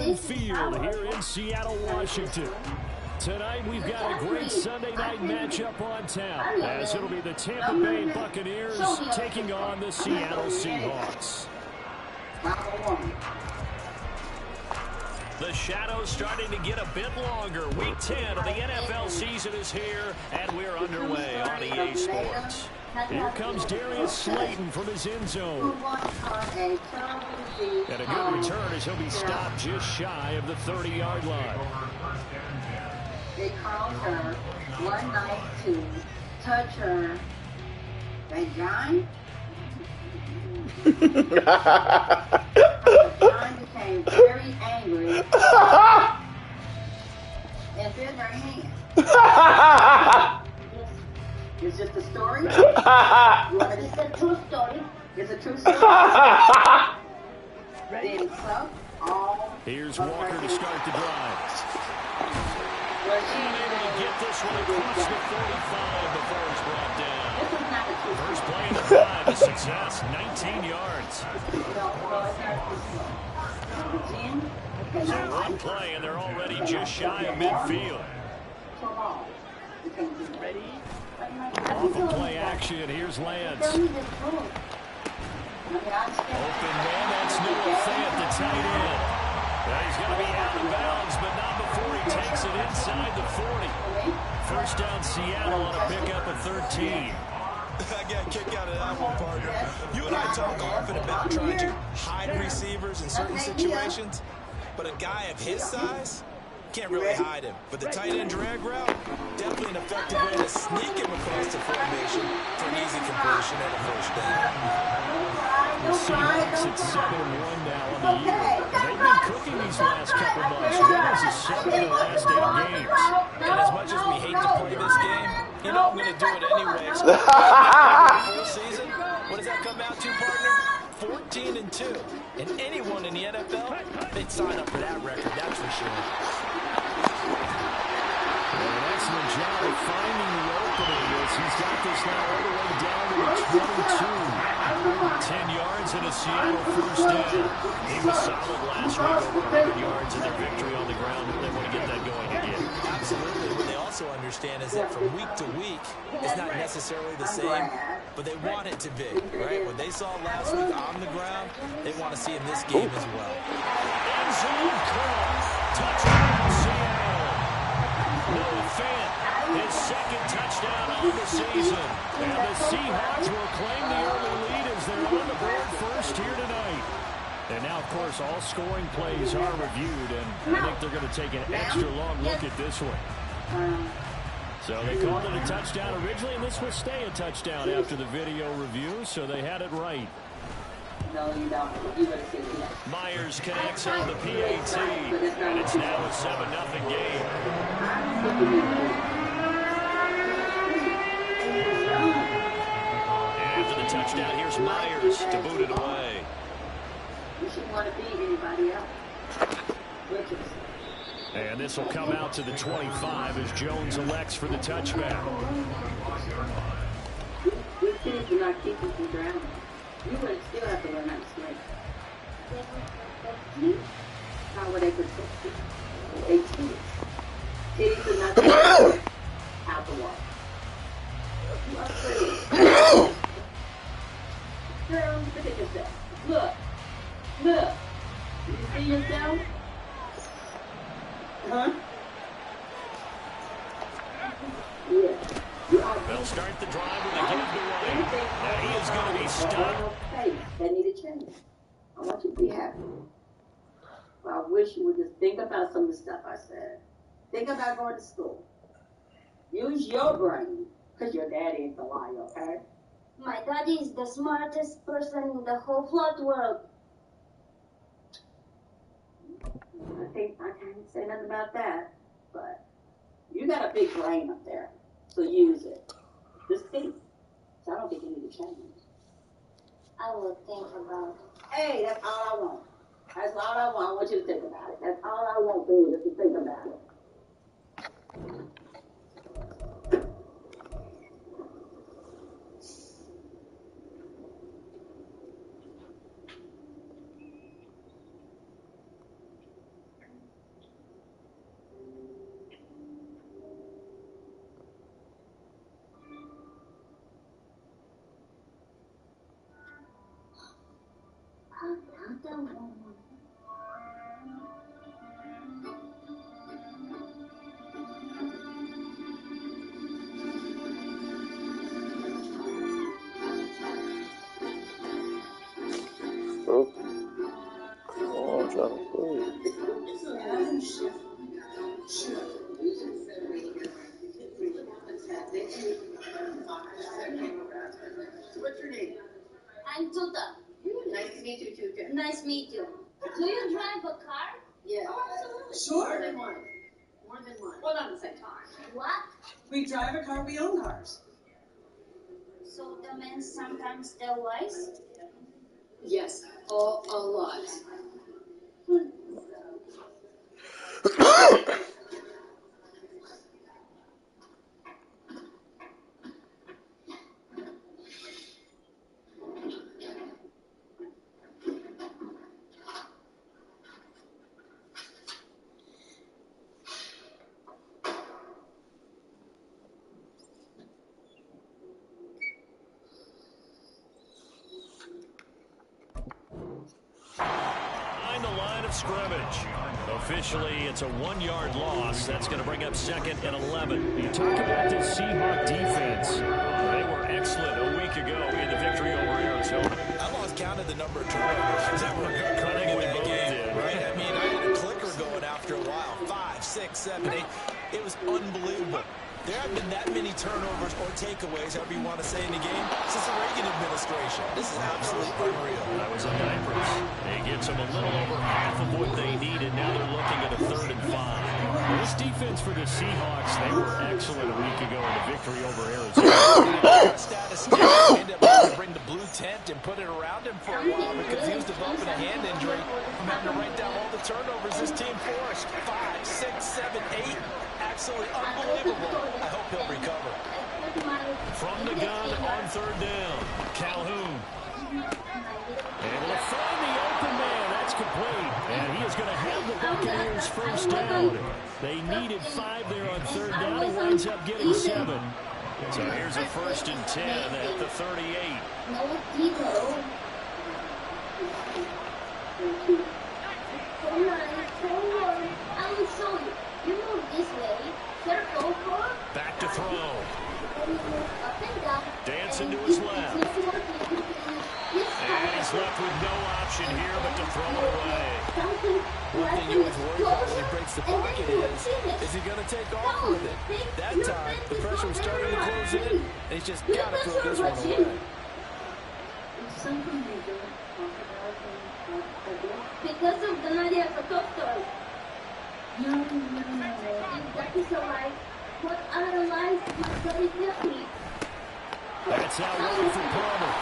Lumen Field here in Seattle, Washington. Tonight we've got a great Sunday night matchup on tap, as it'll be the Tampa Bay Buccaneers taking on the Seattle Seahawks. The shadow's starting to get a bit longer. Week 10 of the NFL season is here, and we're underway on EA Sports. Here comes Darius Slayton from his end zone. And a good return as he'll be stopped just shy of the 30-yard line. They called her one night to touch her vagina. John became very angry and bit her hand. It's just a story? It's a true story. It's a true story. Then here's Walker to start the drive. Unable to get this one across the 35 before it's brought down. First play in the drive, a success, 19 yards. So one play, and they're already just shy of midfield. Off of play action, here's Lance. Open man, that's Noah Fant, the tight end. He's going to be out of bounds, but not before he takes it inside the 40. First down Seattle on a pickup of 13. I got a kick out of that one, partner. You and I talk often about trying to hide receivers in certain situations, but a guy of his size can't really hide him. But the tight end drag route, definitely an effective way to sneak him across the formation for an easy completion and a first down. The Seahawks at 7-1 now on the year. They've been cooking these last couple months. Winners of 7 of the last 8 games. And as much as we hate to play this game, you know I'm going to do it anyway. Full season, what does that come out to, partner? 14-2. And anyone in the NFL, they'd sign up for that record, that's for sure. Well, an excellent job of finding the opening as he's got this now all the way down to the 22. 10 yards and a Seattle first down. He was solid last week, over 100 yards in their victory on the ground, and they want to get that going again. Absolutely. What they also understand is that from week to week, it's not necessarily the same, but they want it to be, right? What they saw last week on the ground, they want to see in this game as well. End zone curl. Touchdown, Seattle. Noah Fant, his second touchdown of the season. And the Seahawks will claim the early lead as they're on the board first here tonight. And now, of course, all scoring plays are reviewed, and I think they're going to take an extra long look at this one. So they called it a touchdown originally, and this will stay a touchdown after the video review, so they had it right. No, you don't. You would have seen it. Myers connects on the PAT, and it's now a 7-0 game. After the touchdown, here's Myers to boot it away. You shouldn't want to beat anybody else. And this will come out to the 25 as Jones elects for the touchback. These kids do not keep you from drowning. You would still have to learn how to swim. How would they protect you? They teach. Titties are not out the water. You are pretty. Girl, look at yourself. Look. Look. You see yourself? Huh? Yeah. They'll start the drive with a give away. Now he is going to be stuck. That need to change. I want you to be happy. But I wish you would just think about some of the stuff I said. Think about going to school. Use your brain, because your daddy is a liar, okay? My daddy is the smartest person in the whole flat world. I think I can't say nothing about that, but you got a big brain up there, so use it. Just think. So I don't think you need to change. I will think about it. Hey, that's all I want. That's all I want. I want you to think about it. That's all I want for you is to think about it. What's your name? I'm Tuta. Nice to meet you, Tuka. Nice to meet you. Do you drive a car? Yeah. Oh, absolutely. Sure. More than one. More than one. Well, not at the same time. What? We drive a car, we own cars. So the men sometimes tell lies? Yes, a lot. Behind the line of scrimmage. Officially, it's a 1-yard loss. That's going to bring up 2nd and 11. You talk about this Seahawk defense. They were excellent a week ago in the victory over Arizona. I lost count of the number of turnovers that were occurring in that game, right? I mean, I had a clicker going after a while. 5, 6, 7, 8. It was unbelievable. There haven't been that many turnovers or takeaways, however you want to say, in the game since the Reagan administration. This is absolutely unreal. That was a diapers. It gets them a little over half of what they needed. Now they're looking at a 3rd and 5. This defense for the Seahawks, they were excellent a week ago in the victory over Arizona. Status now, ended up having to bring the blue tent and put it around him for a while because he was developing a hand injury from having to write down all the turnovers this team forced. 5, 6, 7, 8. Absolutely unbelievable. I hope he'll recover. From the gun on 3rd down, Calhoun. Able to find the open man. That's complete. And he is going to have the Buccaneers first down. They needed 5 there on 3rd down. He winds up getting 7. So here's a 1st and 10 at the 38. I will show you. You move this way. Circle for. Back to throw. Up and down. Dancing to his left. And he's left with no option here but to throw it away. One thing you always worry about when he breaks the pocket is he going to take off with it? That time, the pressure was starting to close in, and he's just got to throw this one away. Because of the Nadia Fakostor. No. That is alright. What other lies must be different? That's out wide for Palmer.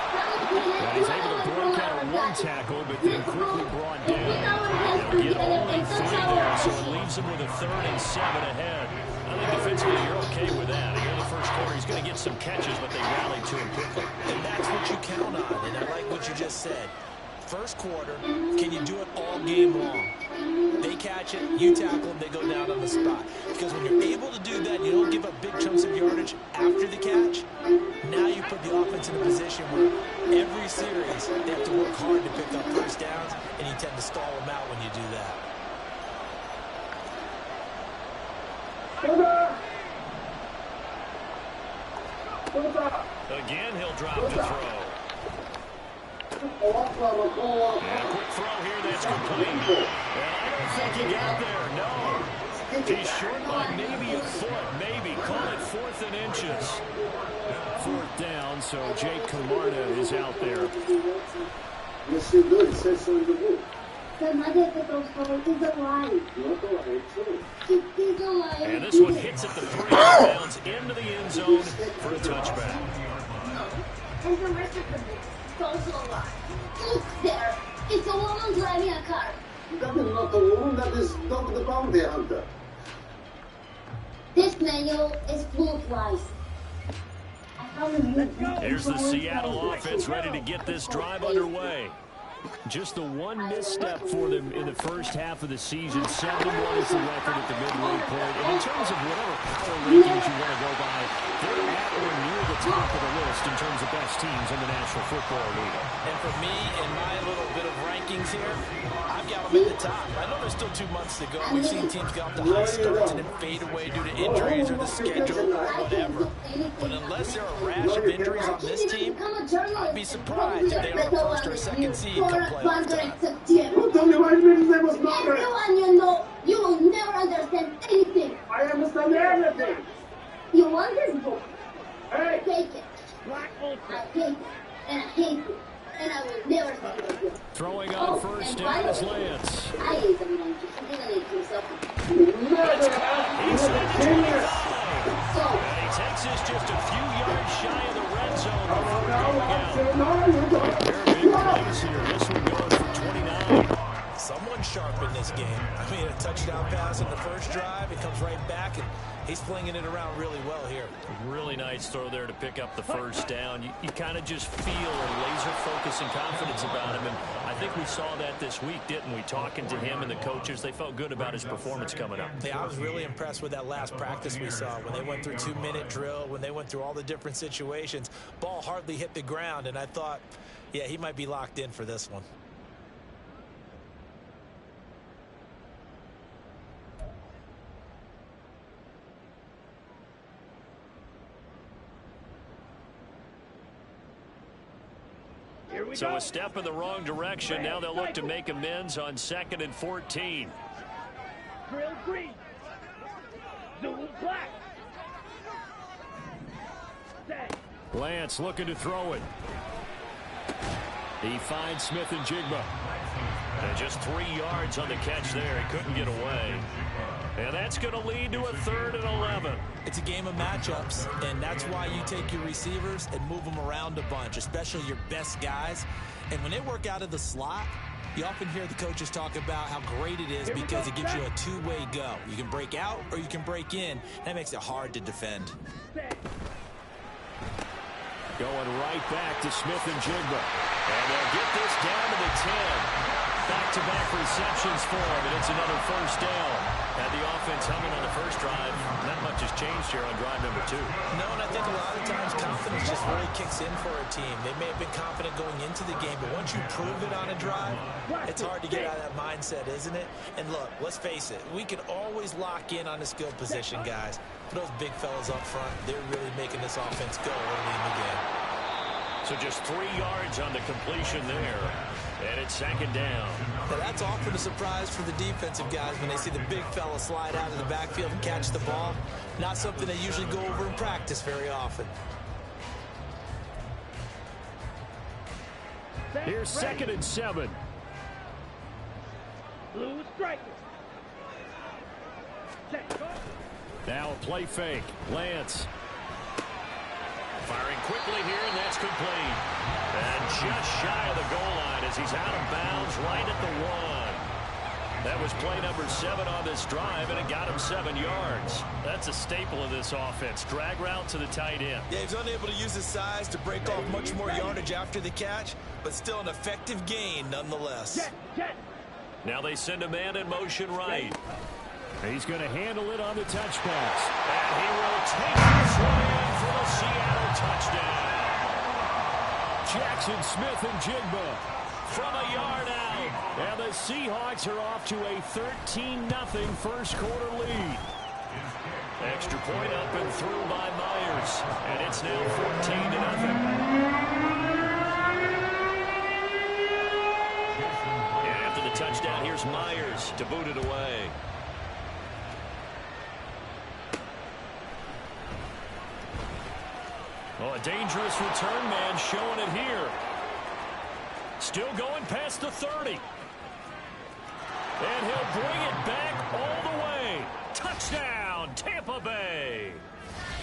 And he's able to break out of one tackle, but then quickly brought down. They'll get only 3 there, so it leaves him with a 3rd and 7 ahead. I think defensively you're okay with that. Here in the first quarter, he's going to get some catches, but they rallied to him quickly. And that's what you count on, and I like what you just said. First quarter, can you do it all game long? They catch it, you tackle them, they go down on the spot. Because when you're able to do that, you don't give up big chunks of yardage after the catch. Now you put the offense in a position where every series they have to work hard to pick up first downs, and you tend to stall them out when you do that. Again, he'll drop to throw. And a quick throw here, that's complete. And I don't think he got there, no. He's short by maybe a foot, maybe. Call it 4th and inches. 4th down, so Jake Camarda is out there. And this one hits at the 3 bounds into the end zone for a touchback. And the rest of the books is also a lie. Look there. It's a woman driving a car. That is not a woman, that is Dog the Bounty Hunter. This manual is full of lies. Here's the Seattle offense ready to get this drive underway. Just the one misstep for them in the first half of the season. 7-1 is the record at the midway point. And in terms of whatever power rankings you want to go by, they're at or near the top of the list in terms of best teams in the National Football League. And for me, in my little bit of rankings here, I've got them at the top. I know there's still 2 months to go. We've seen teams get off to high starts and then fade away due to injuries or the schedule or whatever. But unless there are a rash of injuries on this team, I'd be surprised if they are a first or a second seed come playoff time. Everyone you know, you will never understand anything. I understand everything. You want this book? Hey. Take it. I hate it, and I hate it, and I will never see it again. Throwing on first down is Lance. I hate the monkey. He didn't hate himself. Inside the 25. So, And he takes this just a few yards shy of the red zone before going out. There are big plays here. This one going for 29. Someone sharp in this game. I mean, a touchdown pass in the first drive. It comes right back, and he's flinging it around really well here. Really nice throw there to pick up the first down. You kind of just feel a laser focus and confidence about him. And I think we saw that this week, didn't we? Talking to him and the coaches, they felt good about his performance coming up. Yeah, I was really impressed with that last practice we saw when they went through 2-minute drill, when they went through all the different situations. Ball hardly hit the ground, and I thought, yeah, he might be locked in for this one. So a step in the wrong direction. Now they'll look to make amends on 2nd and 14. Drill green. Zoom black. Set. Lance looking to throw it. He finds Smith and Jigba. And just 3 yards on the catch there. He couldn't get away. And that's going to lead to a 3rd and 11. It's a game of matchups, and that's why you take your receivers and move them around a bunch, especially your best guys. And when they work out of the slot, you often hear the coaches talk about how great it is because it gives you a two-way go. You can break out or you can break in. That makes it hard to defend. Going right back to Smith and Jigba. And they'll get this down to the 10. Back-to-back receptions for him, and it's another first down. Had the offense humming on the first drive. Not much has changed here on drive number 2. No, and I think a lot of times confidence just really kicks in for a team. They may have been confident going into the game, but once you prove it on a drive, it's hard to get out of that mindset, isn't it? And look, let's face it, we can always lock in on the skill position, guys. But those big fellas up front, they're really making this offense go early in the game. So just 3 yards on the completion there. And it's 2nd down. Now that's often a surprise for the defensive guys when they see the big fella slide out of the backfield and catch the ball. Not something they usually go over in practice very often. Here's 2nd and 7. Blue striker. Check. Now a play fake. Lance. Firing quickly here, and that's complete. And just shy of the goal line as he's out of bounds right at the 1. That was play number 7 on this drive, and it got him 7 yards. That's a staple of this offense. Drag route to the tight end. Yeah, he's unable to use his size to break off much more yardage after the catch, but still an effective gain nonetheless. Now they send a man in motion right. He's going to handle it on the touch pass. And he will take this one in for the Seattle touchdown. Jackson Smith and Jigba from a yard out. And the Seahawks are off to a 13-0 first quarter lead. Extra point up and through by Myers. And it's now 14-0. And after the touchdown, here's Myers to boot it away. Oh, a dangerous return man showing it here. Still going past the 30. And he'll bring it back all the way. Touchdown, Tampa Bay.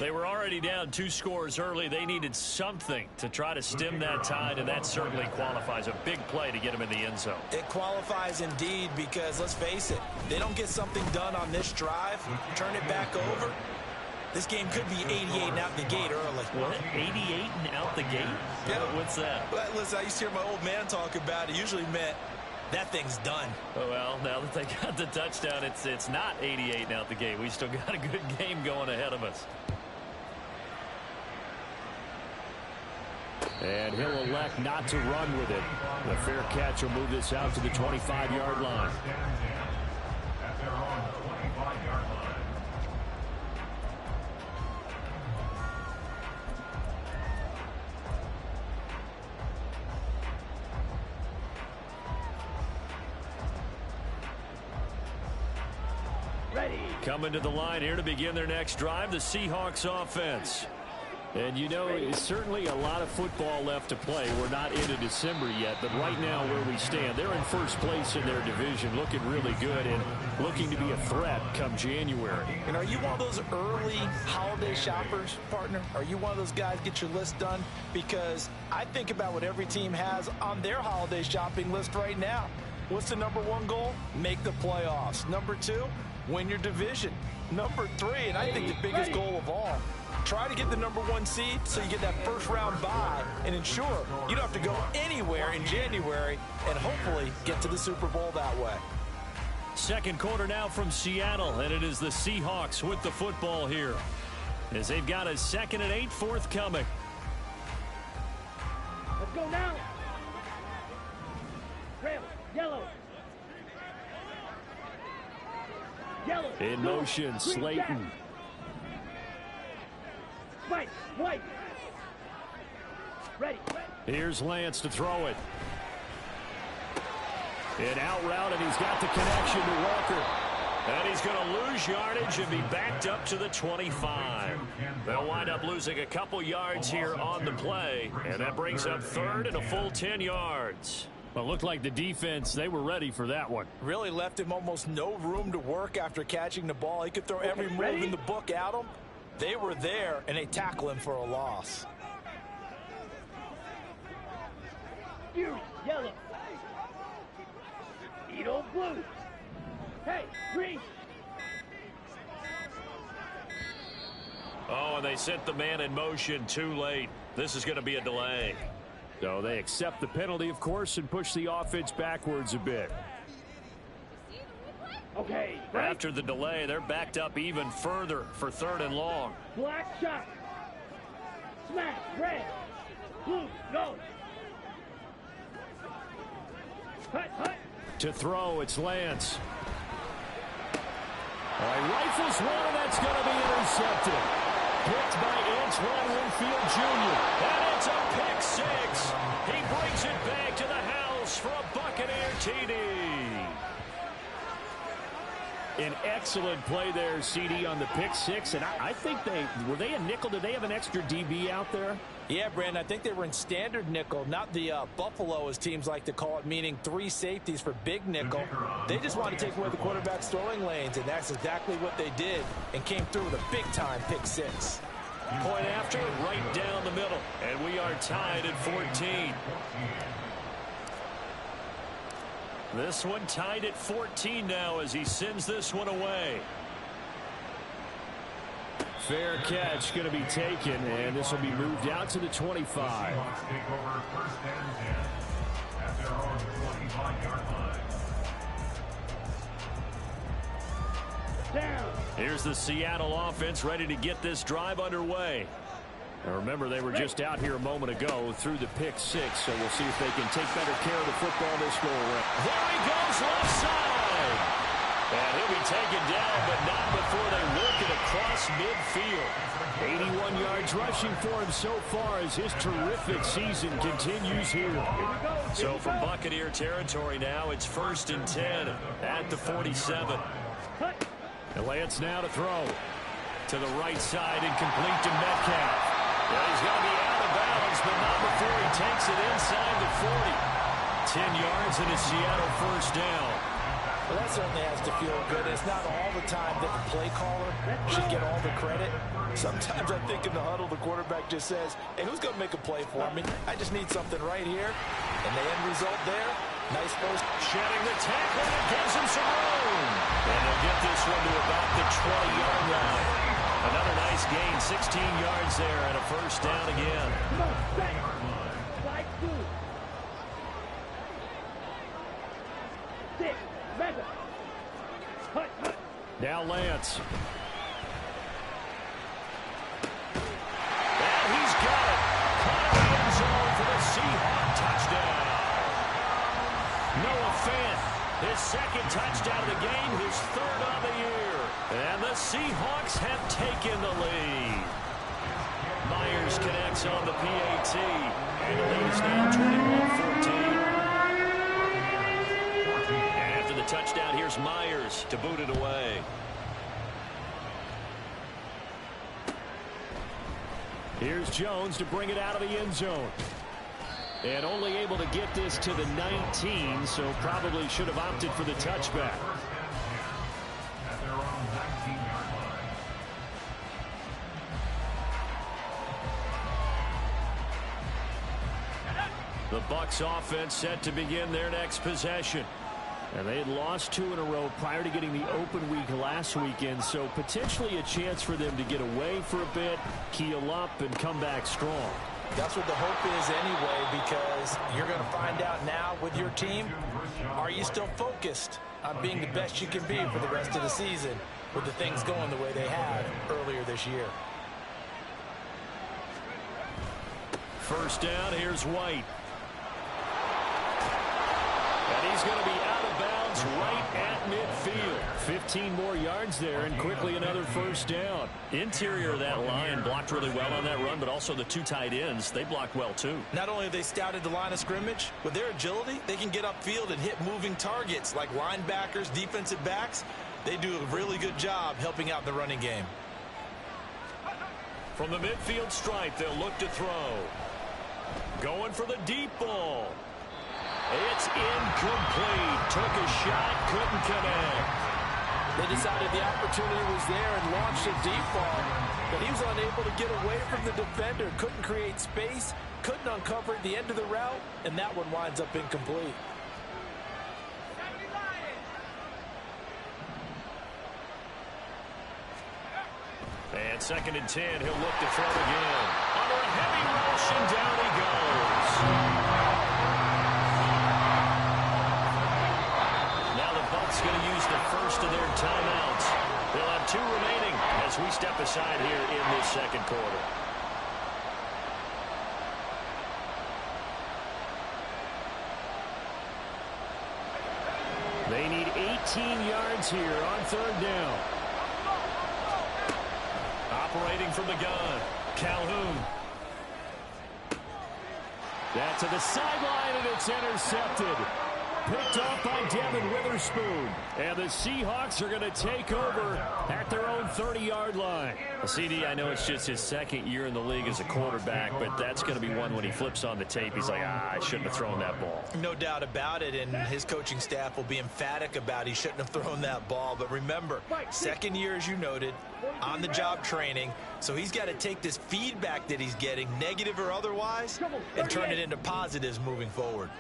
They were already down 2 scores early. They needed something to try to stem that tide, and that certainly qualifies. A big play to get him in the end zone. It qualifies indeed because, let's face it, they don't get something done on this drive, turn it back over, This game could be 88 and out the gate early. What? 88 and out the gate? Yeah. What's that? Well, listen, I used to hear my old man talk about it. Usually meant that thing's done. Oh, well, now that they got the touchdown, it's not 88 and out the gate. We still got a good game going ahead of us. And he'll elect not to run with it. The fair catch will move this out to the 25-yard line. Coming to the line here to begin their next drive, the Seahawks offense. And, you know, it's certainly a lot of football left to play. We're not into December yet, but right now where we stand, they're in first place in their division, looking really good and looking to be a threat come January. And are you one of those early holiday shoppers, partner? Are you one of those guys get your list done? Because I think about what every team has on their holiday shopping list right now. What's the #1 goal? Make the playoffs. #2, win your division. #3, and I think the biggest goal of all, try to get the #1 seed so you get that first-round bye and ensure you don't have to go anywhere in January and hopefully get to the Super Bowl that way. Second quarter now from Seattle, and it is the Seahawks with the football here as they've got a 2nd and 8 forthcoming. Let's go now. Red, yellow. Yellow. In motion, Slayton. Spike, white. Ready. Here's Lance to throw it. An out route, and he's got the connection to Walker. And he's going to lose yardage and be backed up to the 25. They'll wind up losing a couple yards here on the play, and that brings up 3rd and a full 10 yards. Well, it looked like the defense, they were ready for that one. Really left him almost no room to work after catching the ball. He could throw every move in the book at him. They were there, and they tackle him for a loss. You, yellow. Edo blue. Hey, green. Oh, and they sent the man in motion too late. This is going to be a delay. So they accept the penalty, of course, and push the offense backwards a bit. Okay. Right. After the delay, they're backed up even further for 3rd and long. Black shot. Smash. Red. Blue. Go. Hut, hut. To throw, it's Lance. All right, rifles one, and that's going to be intercepted. Picked by Antoine Winfield Jr. And it's a pick 6. He brings it back to the house for a Buccaneer TD. An excellent play there, CD, on the pick 6. And I think were they a nickel? Did they have an extra DB out there? Yeah, Brandon, I think they were in standard nickel, not the Buffalo, as teams like to call it, meaning 3 safeties for big nickel. They just wanted to take away the quarterback's throwing lanes, and that's exactly what they did, and came through with a big-time pick 6. Point after, right down the middle, and we are tied at 14. This one tied at 14 now as he sends this one away. Fair catch going to be taken, and this will be moved out to the 25. Down. Here's the Seattle offense ready to get this drive underway. Now remember, they were just out here a moment ago through the pick 6, so we'll see if they can take better care of the football this go around. There he goes, left side. And he'll be taken down, but not before they work it across midfield. 81 yards rushing for him so far as his terrific season continues here. So from Buccaneer territory now, it's 1st and 10 at the 47. And Lance now to throw. To the right side and complete to Metcalf. Yeah, he's going to be out of bounds, but not before he takes it inside the 40. 10 yards and a Seattle first down. Well, that certainly has to feel good. It's not all the time that the play caller should get all the credit. Sometimes I think in the huddle, the quarterback just says, hey, who's going to make a play for me? I just need something right here. And the end result there, nice first. Shedding the tackle, and it gives him some room. And they'll get this one to about the 20-yard line. Another nice gain, 16 yards there, and a first down again. Come on, bang. Slide through. Sit. Mega. Hut, hut. Now Lance. And he's got it. Caught in the end zone for the Seahawks touchdown. Noah Fant, his second touchdown of the game, his third of the year. And the Seahawks have taken the lead. Myers connects on the PAT. And the lead is now 21-14. And after the touchdown, here's Myers to boot it away. Here's Jones to bring it out of the end zone. And only able to get this to the 19, so probably should have opted for the touchback. The Bucs offense set to begin their next possession. And they had lost 2 in a row prior to getting the open week last weekend, so potentially a chance for them to get away for a bit, keel up, and come back strong. That's what the hope is anyway, because you're going to find out now with your team, are you still focused on being the best you can be for the rest of the season with the things going the way they have earlier this year? First down, here's White. And he's going to be out of bounds right at midfield. 15 more yards there, and quickly another first down. Interior of that line blocked really well on that run, but also the 2 tight ends, they blocked well too. Not only have they scouted the line of scrimmage, with their agility, they can get upfield and hit moving targets like linebackers, defensive backs. They do a really good job helping out the running game. From the midfield stripe, they'll look to throw. Going for the deep ball. It's incomplete. Took a shot, couldn't connect. They decided the opportunity was there and launched a deep ball, but he was unable to get away from the defender. Couldn't create space, couldn't uncover at the end of the route, and that one winds up incomplete. And 2nd and 10, he'll look to throw again. Under a heavy rush, and down he goes. Now the Bucs going to use the first of their timeouts. They'll have 2 remaining as we step aside here in this second quarter. They need 18 yards here on 3rd down. Operating from the gun, Calhoun. That to the sideline, and it's intercepted. Picked off by Devin Witherspoon. And the Seahawks are going to take over at their own 30-yard line. Well, CD, I know it's just his 2nd year in the league as a quarterback, but that's going to be one when he flips on the tape, he's like, I shouldn't have thrown that ball. No doubt about it, and his coaching staff will be emphatic about he shouldn't have thrown that ball. But remember, 2nd year, as you noted, on-the-job training, so he's got to take this feedback that he's getting, negative or otherwise, and turn it into positives moving forward.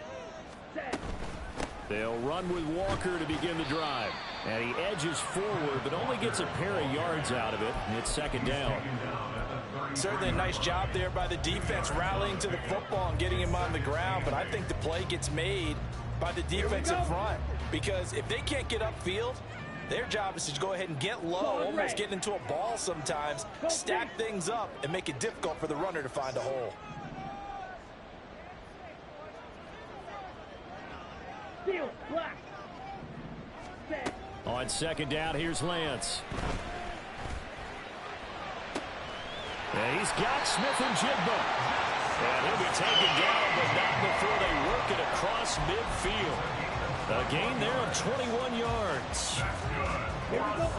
They'll run with Walker to begin the drive. And he edges forward, but only gets a pair of yards out of it. It's 2nd down. Certainly a nice job there by the defense, rallying to the football and getting him on the ground. But I think the play gets made by the defensive front, because if they can't get upfield, their job is to go ahead and get low, almost getting into a ball sometimes, stack things up, and make it difficult for the runner to find a hole. On 2nd down, here's Lance. And he's got Smith and Jigba. And he'll be taken down, but not before they work it across midfield. A gain there of 21 yards. Here we go.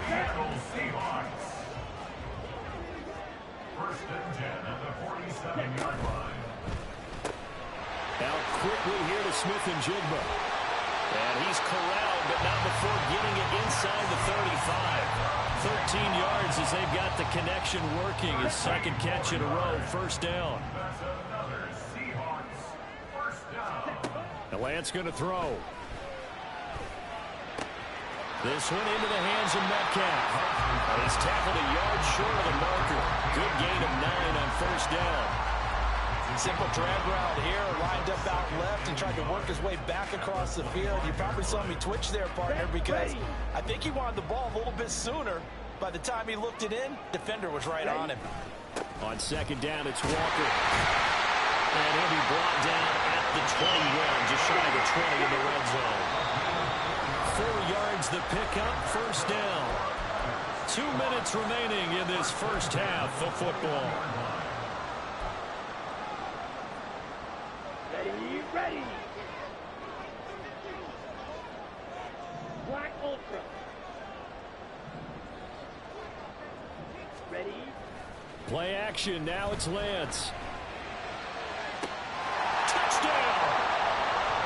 First and 10 at the 47-yard line. Out quickly here to Smith and Jigba. And he's corralled, but not before getting it inside the 35. 13 yards as they've got the connection working. His 2nd catch in a row, first down. That's another Seahawks first down. The Lance going to throw. This one into the hands of Metcalf. He's tackled a yard short of the marker. Good gain of 9 on first down. Simple drag route here, lined up out left and tried to work his way back across the field. You probably saw me twitch there, partner, because I think he wanted the ball a little bit sooner. By the time he looked it in, defender was right on him. On second down, it's Walker. And he'll be brought down at the 21, just shy of the 20 in the red zone. 4 yards the pickup, first down. 2 minutes remaining in this first half of football. Ready. Black Ultra. Ready. Play action. Now it's Lance. Touchdown.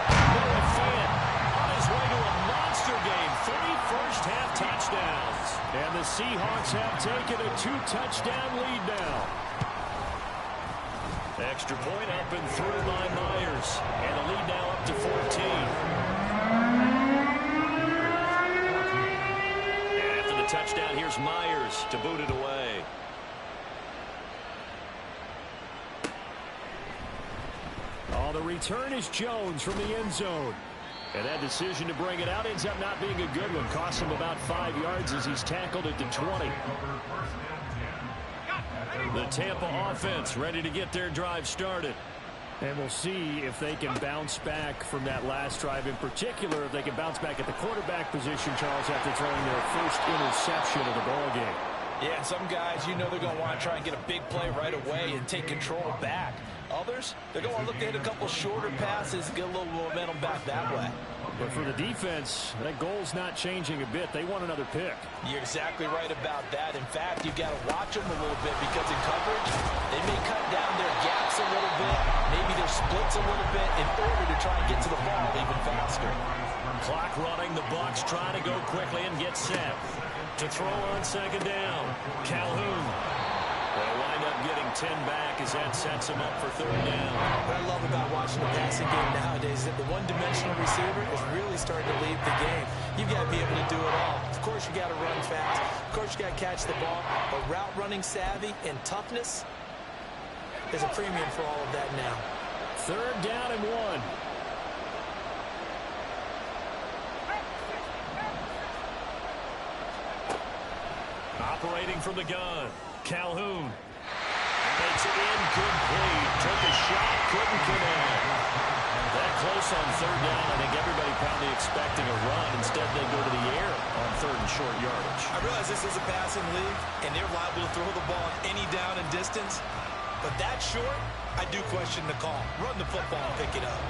Noah Fant on his way to a monster game. 3 first-half touchdowns. And the Seahawks have taken a 2-touchdown lead now. Extra point up and through by Myers. And the lead now up to 14. And after the touchdown, here's Myers to boot it away. Oh, the return is Jones from the end zone. And that decision to bring it out ends up not being a good one. Costs him about 5 yards as he's tackled at the 20. The Tampa offense ready to get their drive started. And we'll see if they can bounce back from that last drive, in particular, if they can bounce back at the quarterback position, Charles, after throwing their first interception of the ballgame. Yeah, and some guys, you know they're going to want to try and get a big play right away and take control back. Others, they're going to look to hit a couple shorter passes and get a little momentum back that way. But for the defense, that goal's not changing a bit. They want another pick. You're exactly right about that. In fact, you've got to watch them a little bit because in coverage, they may cut down their gaps a little bit, maybe their splits a little bit in order to try and get to the ball even faster. Clock running, the Bucs trying to go quickly and get set. To throw on second down, Calhoun. They'll wind up getting 10 back as that sets him up for third down. What I love about watching the passing game nowadays is that the one-dimensional receiver is really starting to lead the game. You've got to be able to do it all. Of course, you got to run fast. Of course, you got to catch the ball. But route running savvy and toughness is a premium for all of that now. Third down and 1. Operating from the gun, Calhoun. Makes it incomplete. Took a shot, couldn't connect. That close on third down. I think everybody probably expecting a run. Instead, they go to the air on third and short yardage. I realize this is a passing league, and they're liable to throw the ball any down and distance. But that short, I do question the call. Run the football and pick it up.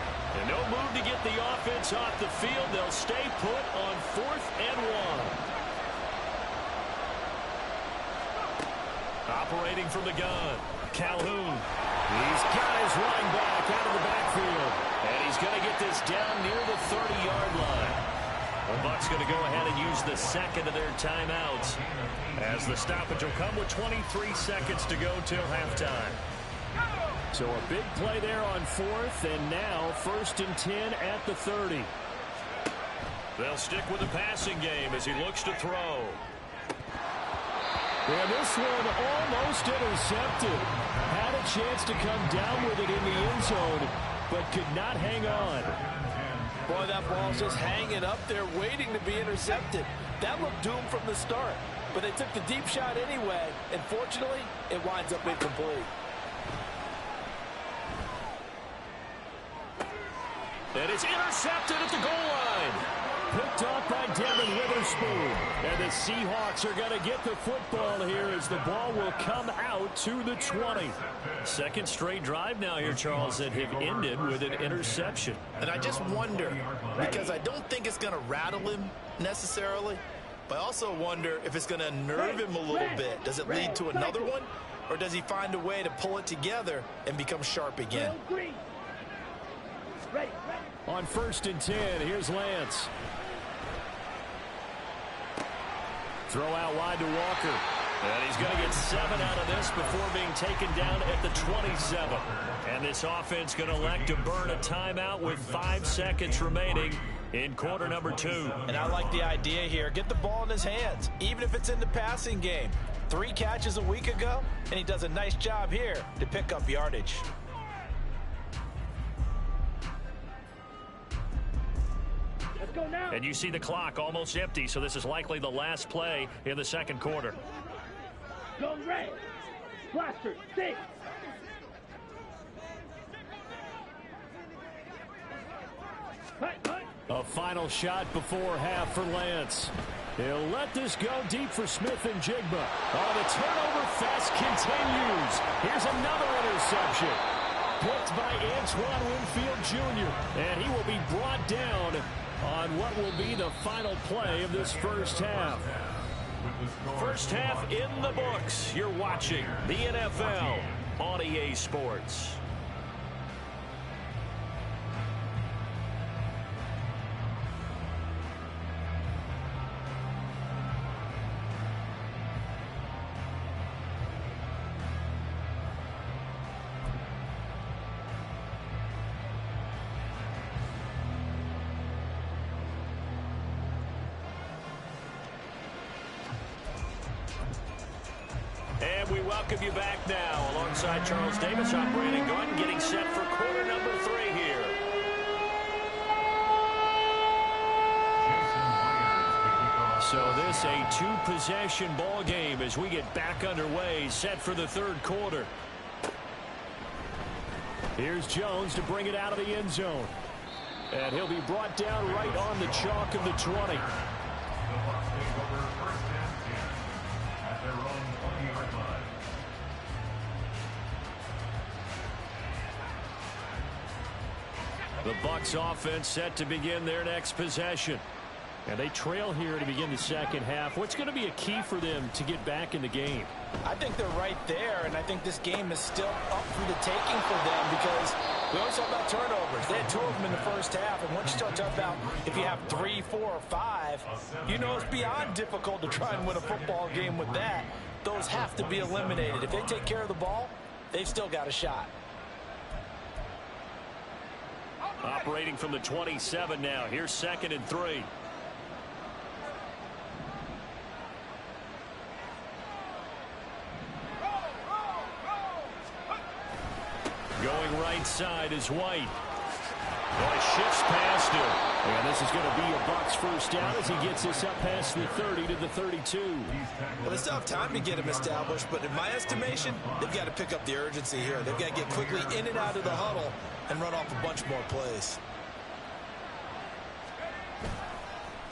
And no move to get the offense off the field. They'll stay put on 4th and 1. Operating from the gun, Calhoun. He's got his running back out of the backfield. And he's going to get this down near the 30-yard line. The Bucs going to go ahead and use the second of their timeouts, as the stoppage will come with 23 seconds to go till halftime. So a big play there on 4th, and now 1st and 10 at the 30. They'll stick with the passing game as he looks to throw. And this one almost intercepted. Had a chance to come down with it in the end zone, but could not hang on. Boy, that ball's just hanging up there waiting to be intercepted. That looked doomed from the start, but they took the deep shot anyway, and fortunately, it winds up incomplete. And it's intercepted at the goal line. Picked off by Devin Witherspoon. And the Seahawks are going to get the football here as the ball will come out to the 20. Second straight drive now here, Charles, that have ended with an interception. And I just wonder, because I don't think it's going to rattle him necessarily, but I also wonder if it's going to unnerve him a little bit. Does it lead to another one? Or does he find a way to pull it together and become sharp again? On 1st and 10, here's Lance. Throw out wide to Walker. And he's going to get 7 out of this before being taken down at the 27. And this offense going to elect to burn a timeout with 5 seconds remaining in quarter number 2. And I like the idea here. Get the ball in his hands, even if it's in the passing game. 3 catches a week ago, and he does a nice job here to pick up yardage. Let's go now. And you see the clock almost empty, so this is likely the last play in the second quarter. Go red. Blaster, 6. A final shot before half for Lance. He'll let this go deep for Smith and Jigba. Oh, the turnover fest continues. Here's another interception. Picked by Antoine Winfield Jr. And he will be brought down on what will be the final play of this first half. First half in the books. You're watching the NFL on EA Sports. And we welcome you back now. Alongside Charles Davis, I'm Brandon Gordon, getting set for quarter number 3 here. So this a 2-possession ball game as we get back underway, set for the third quarter. Here's Jones to bring it out of the end zone. And he'll be brought down right on the chalk of the 20. The Bucs offense set to begin their next possession. And they trail here to begin the second half. What's going to be a key for them to get back in the game? I think they're right there, and I think this game is still up for the taking for them because we always talk about turnovers. They had 2 of them in the first half, and once you start talking about if you have 3, 4, or 5, you know it's beyond difficult to try and win a football game with that. Those have to be eliminated. If they take care of the ball, they've still got a shot. Operating from the 27 now. Here's 2nd and 3. Going right side is White. Boy, shifts past him. And this is going to be a Bucs first down as he gets this up past the 30 to the 32. Well, they still have time to get him established, but in my estimation, they've got to pick up the urgency here. They've got to get quickly in and out of the huddle and run off a bunch more plays.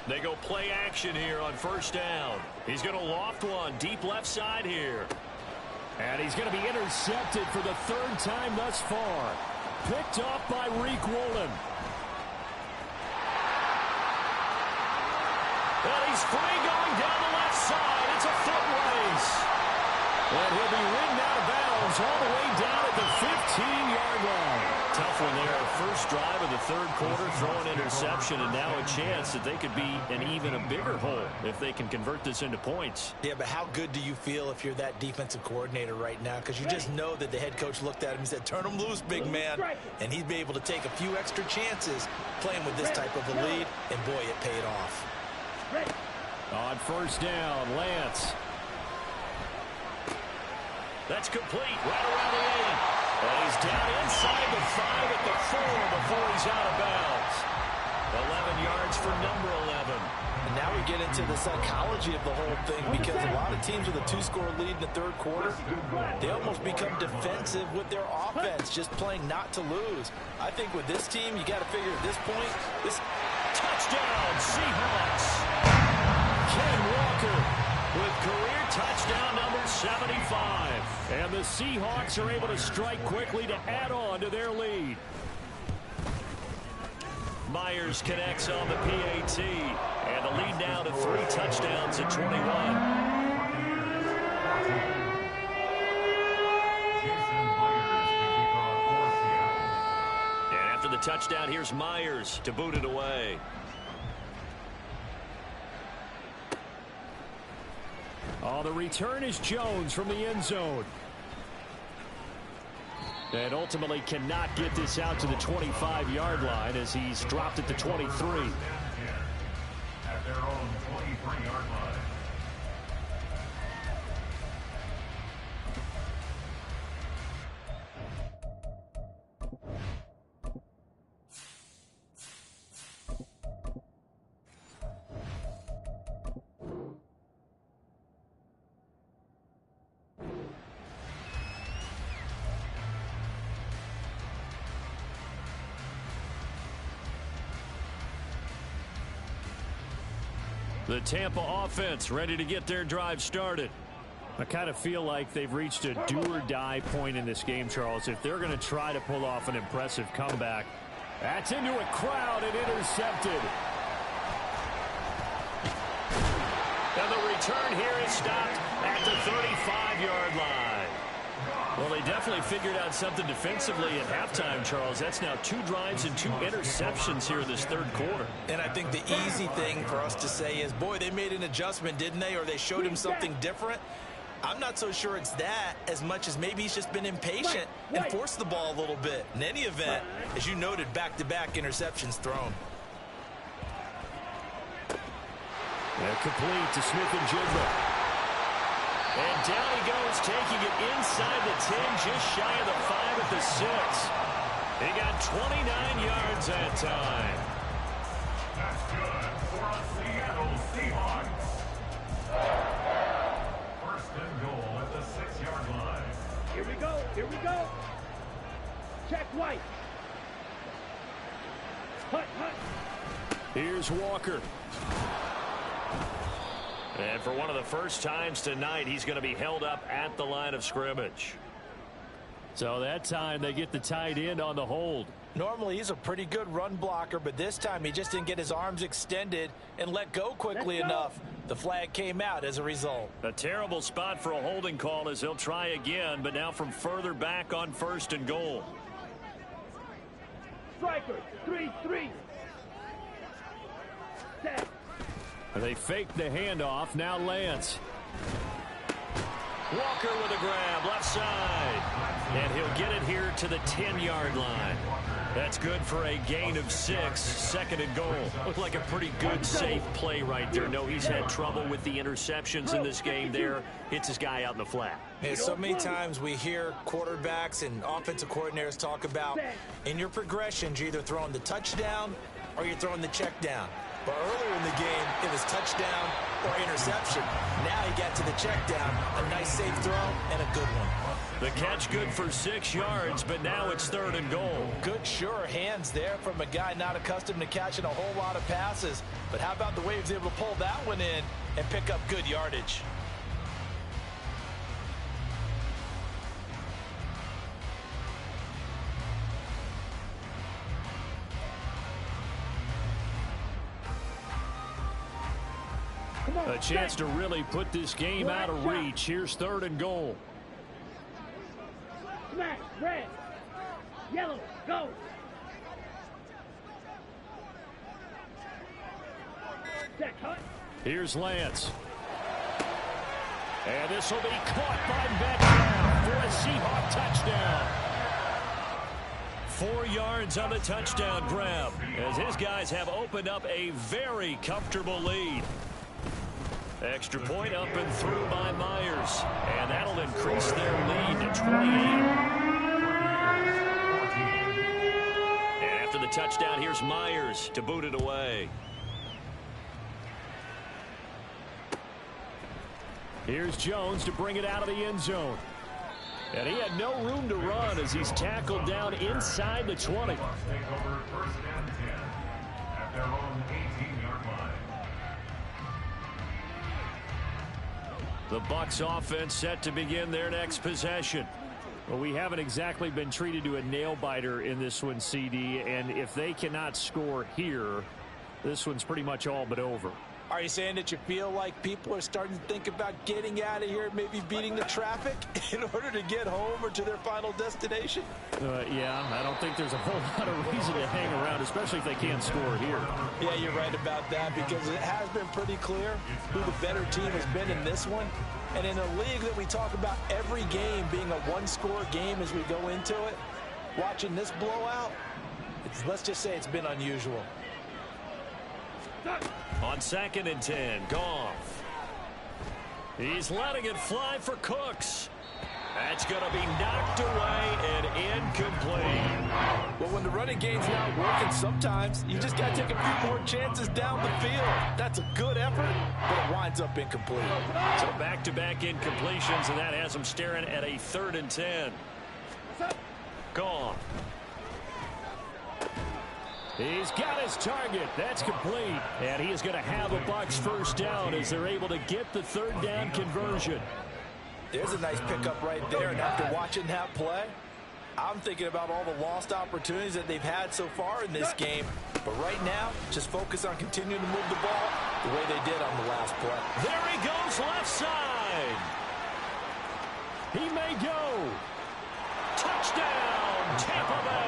They go play action here on first down. He's going to loft one deep left side here. And he's going to be intercepted for the 3rd time thus far. Picked off by Reek Woolen. And he's free going down the left side. It's a foot race. And he'll be ridden out of bounds all the way down at the 15-yard line. Tough one there. First drive of the 3rd quarter, throw an interception, and now a chance that they could be in even a bigger hole if they can convert this into points. Yeah, but how good do you feel if you're that defensive coordinator right now? Because you just know that the head coach looked at him and said, turn him loose, big man. And he'd be able to take a few extra chances playing with this type of a lead, and boy, it paid off. On first down, Lance. That's complete right around the 8. And he's down inside the 5 at the 4 before he's out of bounds. 11 yards for number 11. And now we get into the psychology of the whole thing because a lot of teams with a 2-score lead in the 3rd quarter, they almost become defensive with their offense, just playing not to lose. I think with this team, you got to figure at this point, this touchdown, Seahawks. Ken Walker with career touchdown number 75. And the Seahawks are able to strike quickly to add on to their lead. Myers connects on the PAT. And the lead now to 3 touchdowns at 21. And after the touchdown, here's Myers to boot it away. Oh, the return is Jones from the end zone. And ultimately cannot get this out to the 25-yard line as he's dropped at the 23. At their own 23-yard line. The Tampa offense ready to get their drive started. I kind of feel like they've reached a do-or-die point in this game, Charles. If they're going to try to pull off an impressive comeback, that's into a crowd and intercepted. And the return here is stopped at the 35-yard line. Well, they definitely figured out something defensively at halftime, Charles. That's now 2 drives and 2 interceptions here in this third quarter. And I think the easy thing for us to say is, boy, they made an adjustment, didn't they? Or they showed him something different. I'm not so sure it's that as much as maybe he's just been impatient and forced the ball a little bit. In any event, as you noted, back-to-back interceptions thrown. Complete to Smith-Njigba. And down he goes, taking it inside the 10, just shy of the 5 at the 6. He got 29 yards that time. That's good for the Seattle Seahawks. First and goal at the 6-yard line. Here we go. Here we go. Check White. Hut, hut. Here's Walker. And for one of the first times tonight, he's going to be held up at the line of scrimmage. So that time they get the tight end on the hold. Normally he's a pretty good run blocker, but this time he just didn't get his arms extended and let go quickly enough. The flag came out as a result. A terrible spot for a holding call as he'll try again, but now from further back on first and goal. Striker, 3-3. Set. They fake the handoff. Now Lance. Walker with a grab, left side. And he'll get it here to the 10-yard line. That's good for a gain of 6, second and goal. Looked like a pretty good, safe play right there. No, he's had trouble with the interceptions in this game there. Hits his guy out in the flat. Yeah, so many times we hear quarterbacks and offensive coordinators talk about in your progressions, you're either throwing the touchdown or you're throwing the check down. But earlier in the game, it was touchdown or interception. Now he got to the check down. A nice safe throw and a good one. The catch good for 6 yards, but now it's third and goal. Good, sure hands there from a guy not accustomed to catching a whole lot of passes. But how about the way he was able to pull that one in and pick up good yardage? A chance to really put this game out of reach. Here's third and goal. Smash, red, yellow, go. Check, hut. Here's Lance. And this will be caught by Metcalf for a Seahawk touchdown. 4 yards on the touchdown grab as his guys have opened up a very comfortable lead. Extra point up and through by Myers. And that'll increase their lead to 28. And after the touchdown, here's Myers to boot it away. Here's Jones to bring it out of the end zone. And he had no room to run as he's tackled down inside the 20. Take over first and 10 at their own 18-yard line. The Bucs offense set to begin their next possession. Well, we haven't exactly been treated to a nail-biter in this one, CD, and if they cannot score here, this one's pretty much all but over. Are you saying that you feel like people are starting to think about getting out of here, maybe beating the traffic in order to get home or to their final destination? Yeah, I don't think there's a whole lot of reason to hang around, especially if they can't score here. Yeah, you're right about that, because it has been pretty clear who the better team has been in this one. And in a league that we talk about every game being a one-score game as we go into it, watching this blowout, let's just say it's been unusual. On 2nd and 10, Goff. He's letting it fly for Cooks. That's going to be knocked away and incomplete. Well, when the running game's not working, sometimes you just got to take a few more chances down the field. That's a good effort, but it winds up incomplete. So back-to-back incompletions, and that has him staring at a 3rd and 10. Goff. He's got his target. That's complete. And he is going to have a Bucs first down as they're able to get the 3rd down conversion. There's a nice pickup right there. And after watching that play, I'm thinking about all the lost opportunities that they've had so far in this game. But right now, just focus on continuing to move the ball the way they did on the last play. There he goes left side. He may go. Touchdown, Tampa Bay.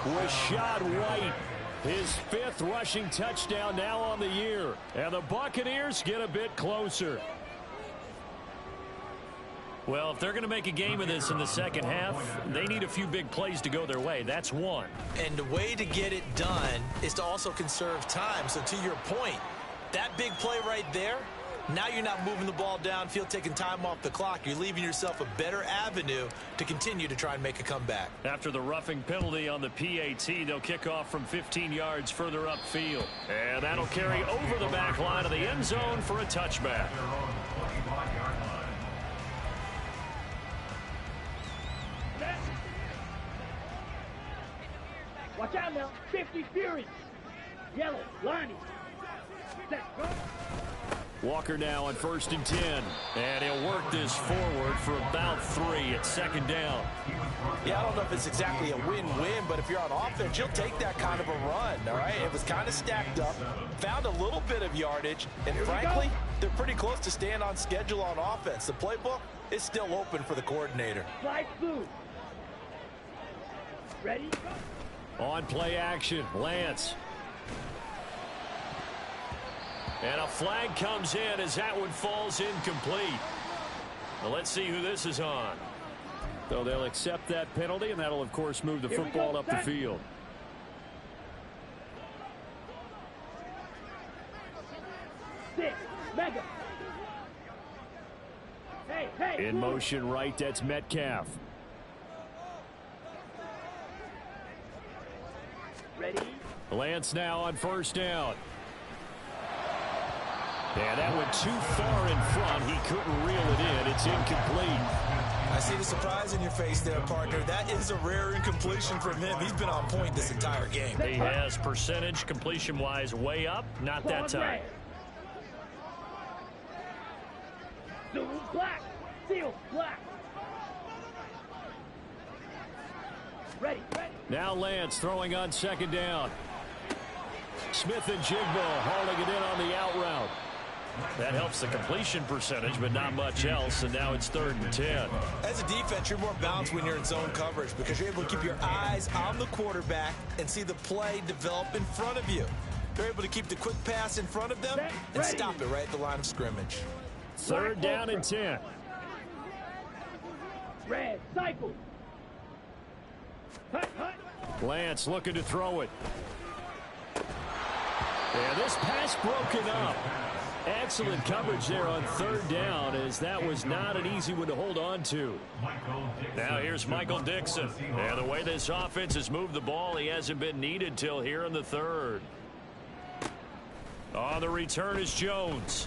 Rashad White, his 5th rushing touchdown now on the year. And the Buccaneers get a bit closer. Well, if they're going to make a game of this in the second half, they need a few big plays to go their way. That's one. And the way to get it done is to also conserve time. So to your point, that big play right there, now you're not moving the ball downfield, taking time off the clock. You're leaving yourself a better avenue to continue to try and make a comeback. After the roughing penalty on the PAT, they'll kick off from 15 yards further upfield. And that'll carry over the back line of the end zone for a touchback. Watch out now. 50 Fury. Yellow. Liney. Set. Go. Walker now on 1st and 10. And he'll work this forward for about 3 at 2nd down. Yeah, I don't know if it's exactly a win-win, but if you're on offense, you'll take that kind of a run, all right? It was kind of stacked up, found a little bit of yardage, and frankly, they're pretty close to staying on schedule on offense. The playbook is still open for the coordinator. Slide through. Ready? On play action, Lance. And a flag comes in as that one falls incomplete. Well, let's see who this is on. So they'll accept that penalty, and that'll, of course, move the football up the field. Six. Mega. Hey. In motion right, that's Metcalf. Ready? Lance now on 1st down. And that went too far in front. He couldn't reel it in. It's incomplete. I see the surprise in your face there, partner. That is a rare incompletion from him. He's been on point this entire game. He has percentage completion-wise way up. Not that time. Zoom black. Seal black. Ready. Now Lance throwing on 2nd down. Smith and Jigbo hauling it in on the out route. That helps the completion percentage, but not much else, and now it's 3rd and 10. As a defense, you're more balanced when you're in zone coverage because you're able to keep your eyes on the quarterback and see the play develop in front of you. They're able to keep the quick pass in front of them and stop it right at the line of scrimmage. 3rd down and 10. Red, cycle. Hut. Lance looking to throw it. And this pass broken up. Excellent coverage there on 3rd down, as that was not an easy one to hold on to. Now here's Michael Dixon. And the way this offense has moved the ball, he hasn't been needed till here in the 3rd. On the return is Jones.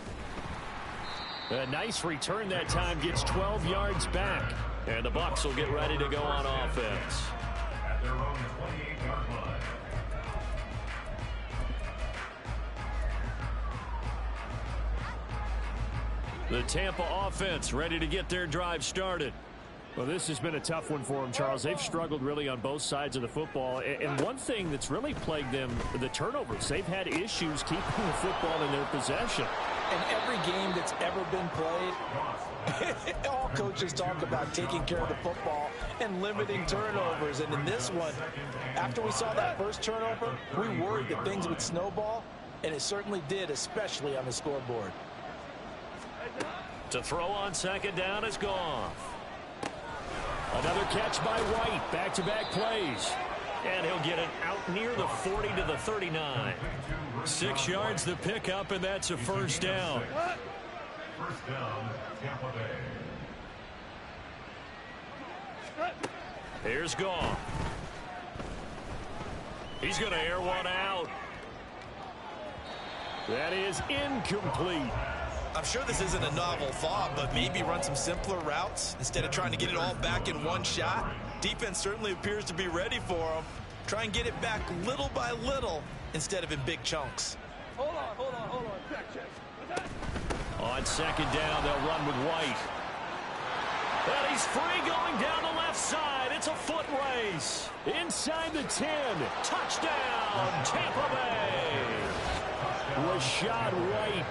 A nice return that time, gets 12 yards back. And the Bucs will get ready to go on offense. At their own 28-yard line. The Tampa offense ready to get their drive started. Well, this has been a tough one for them, Charles. They've struggled really on both sides of the football. And one thing that's really plagued them, the turnovers. They've had issues keeping the football in their possession. In every game that's ever been played, all coaches talk about taking care of the football and limiting turnovers. And in this one, after we saw that first turnover, we worried that things would snowball, and it certainly did, especially on the scoreboard. To throw on second down is Goff. Another catch by White. Back-to-back plays. And he'll get it out near the 40 to the 39. 6 yards the pickup, and that's a first down. First down, Tampa Bay. Here's Goff. He's going to air one out. That is incomplete. I'm sure this isn't a novel thought, but maybe run some simpler routes instead of trying to get it all back in one shot. Defense certainly appears to be ready for him. Try and get it back little by little instead of in big chunks. Hold on. Check. On second down, they'll run with White. And he's free going down the left side. It's a foot race. Inside the 10. Touchdown, Tampa Bay. Rashad White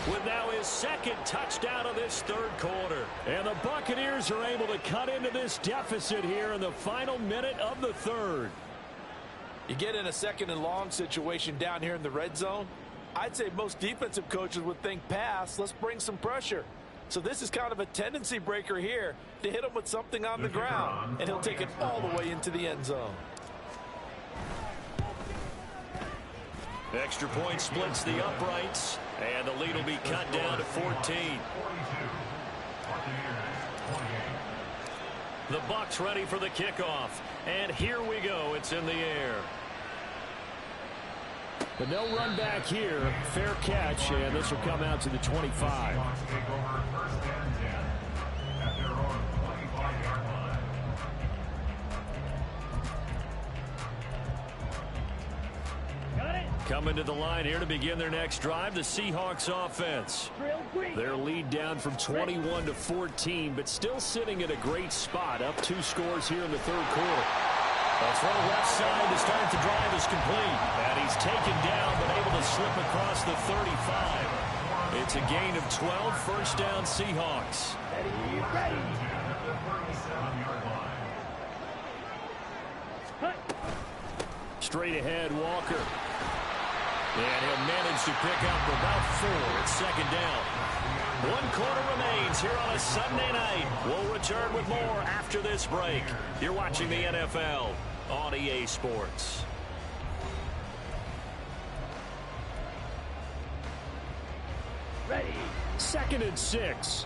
with now his second touchdown of this third quarter. And the Buccaneers are able to cut into this deficit here in the final minute of the third. You get in a second and long situation down here in the red zone, I'd say most defensive coaches would think pass, let's bring some pressure. So this is kind of a tendency breaker here to hit him with something on the ground, and he'll take it all the way into the end zone. Extra point splits the uprights, and the lead will be cut down to 14. The Bucs ready for the kickoff, and here we go. It's in the air. But no run back here. Fair catch, and this will come out to the 25. Coming to the line here to begin their next drive, the Seahawks offense. Their lead down from 21 to 14, but still sitting at a great spot, up 2 scores here in the third quarter. A throw left side to start the drive is complete. And he's taken down, but able to slip across the 35. It's a gain of 12, first down Seahawks. Ready. Straight ahead, Walker. And he'll manage to pick up about 4 at second down. 1 quarter remains here on a Sunday night. We'll return with more after this break. You're watching the NFL on EA Sports. Ready. 2nd and 6.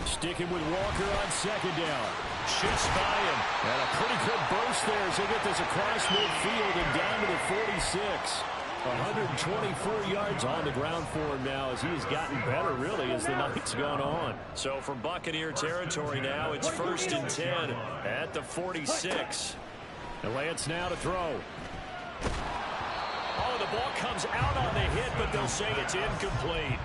Sticking with Walker on second down. Shoots by him. And a pretty good burst there as he'll get this across midfield and down to the 46. 124 yards on the ground for him now as he's gotten better, really, as the night's gone on. So from Buccaneer territory now, it's 1st and 10 at the 46. And Lance now to throw. Oh, the ball comes out on the hit, but they'll say it's incomplete.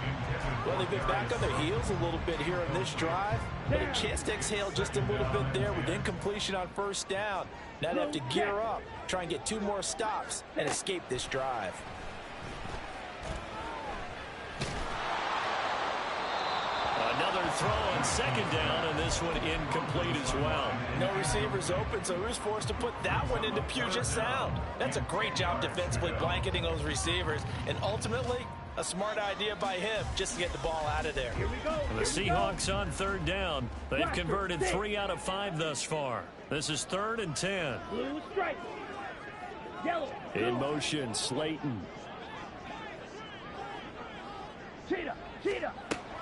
Well, they've been back on their heels a little bit here in this drive, but a chance to exhale just a little bit there with incompletion on first down. Now they have to gear up, try and get 2 more stops, and escape this drive. Another throw on second down, and this one incomplete as well. No receivers open, so who's forced to put that one into Puget Sound? That's a great job defensively blanketing those receivers, and ultimately, a smart idea by him just to get the ball out of there. Here we go. And the Seahawks on third down. They've converted 3 out of 5 thus far. This is 3rd and 10. Blue strike. Yellow. In motion, Slayton. Cheetah.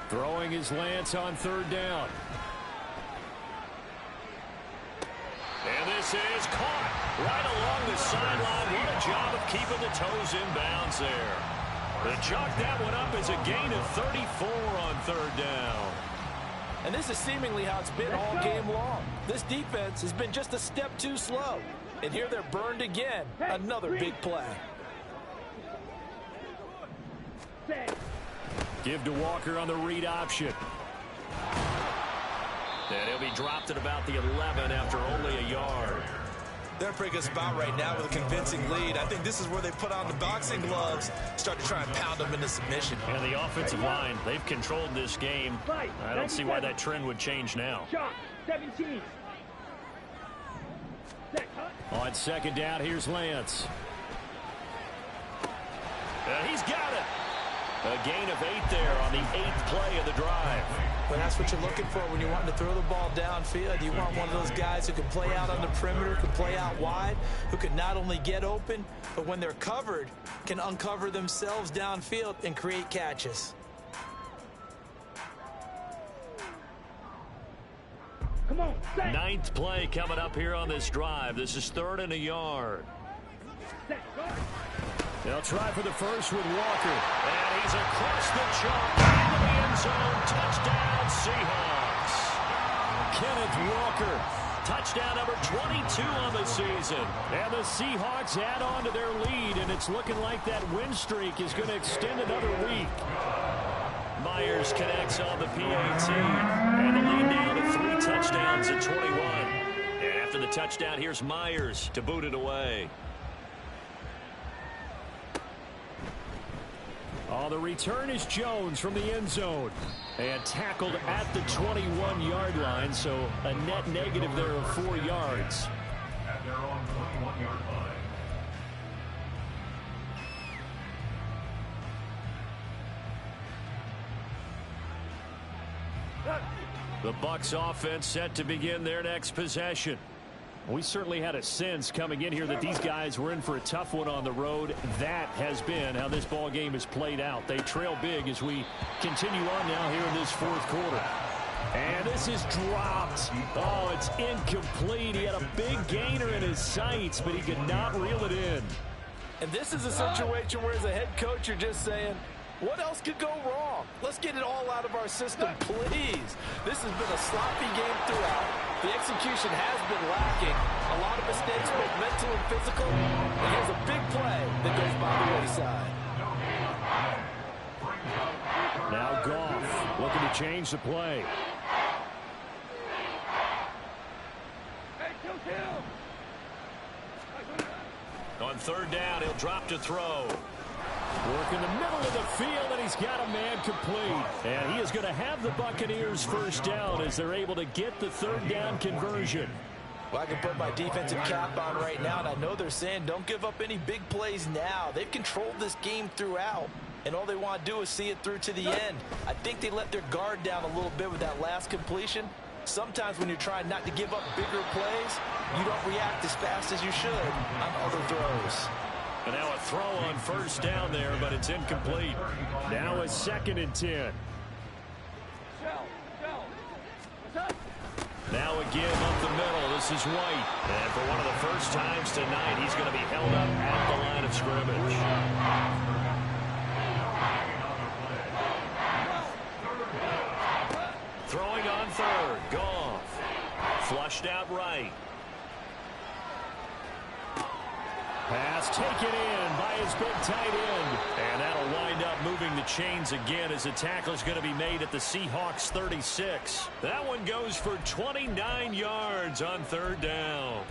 Throwing his Lance on third down. And this is caught right along the sideline. What a job of keeping the toes in bounds there. They chalk that one up as a gain of 34 on third down. And this is seemingly how it's been all game long. This defense has been just a step too slow. And here they're burned again. Another big play. Give to Walker on the read option. And he'll be dropped at about the 11 after only a yard. They're in a pretty good spot right now with a convincing lead. I think this is where they put on the boxing gloves, start to try and pound them into submission. And the offensive line, they've controlled this game. I don't see why that trend would change now. Shot 17. On second down, here's Lance. And he's got it. A gain of 8 there on the 8th play of the drive. Well, that's what you're looking for when you're wanting to throw the ball downfield. You want one of those guys who can play out on the perimeter, can play out wide, who can not only get open, but when they're covered, can uncover themselves downfield and create catches. Come on, 9th play coming up here on this drive. This is 3rd and a yard. They'll try for the first with Walker. And he's across the chalk into the end zone. Touchdown, Seahawks. Kenneth Walker. Touchdown number 22 on the season. And the Seahawks add on to their lead, and it's looking like that win streak is going to extend another week. Myers connects on the PAT. And the lead now to 3 touchdowns at 21. And after the touchdown, here's Myers to boot it away. Oh, the return is Jones from the end zone. And tackled at the 21-yard line, so a net negative there of 4 yards. At their own 21-yard line. The Bucs offense set to begin their next possession. We certainly had a sense coming in here that these guys were in for a tough one on the road. That has been how this ball game has played out. They trail big as we continue on now here in this 4th quarter. And this is dropped. Oh, it's incomplete. He had a big gainer in his sights, but he could not reel it in. And this is a situation where as a head coach, you're just saying, what else could go wrong? Let's get it all out of our system, please. This has been a sloppy game throughout. The execution has been lacking. A lot of mistakes, both mental and physical. And here's a big play that goes by the wayside. Now Goff looking to change the play. On 3rd down, he'll drop to throw. Work in the middle of the field, and he's got a man complete. And he is going to have the Buccaneers first down as they're able to get the 3rd down conversion. Well, I can put my defensive cap on right now, and I know they're saying don't give up any big plays now. They've controlled this game throughout, and all they want to do is see it through to the end. I think they let their guard down a little bit with that last completion. Sometimes when you're trying not to give up bigger plays, you don't react as fast as you should on other throws. And now a throw on 1st down there, but it's incomplete. Now a 2nd and 10. Now again up the middle. This is White. And for one of the first times tonight, he's going to be held up at the line of scrimmage. Throwing on 3rd. Goff. Flushed out right. Pass taken in by his big tight end. And that'll wind up moving the chains again as the tackle is going to be made at the Seahawks 36. That one goes for 29 yards on 3rd down.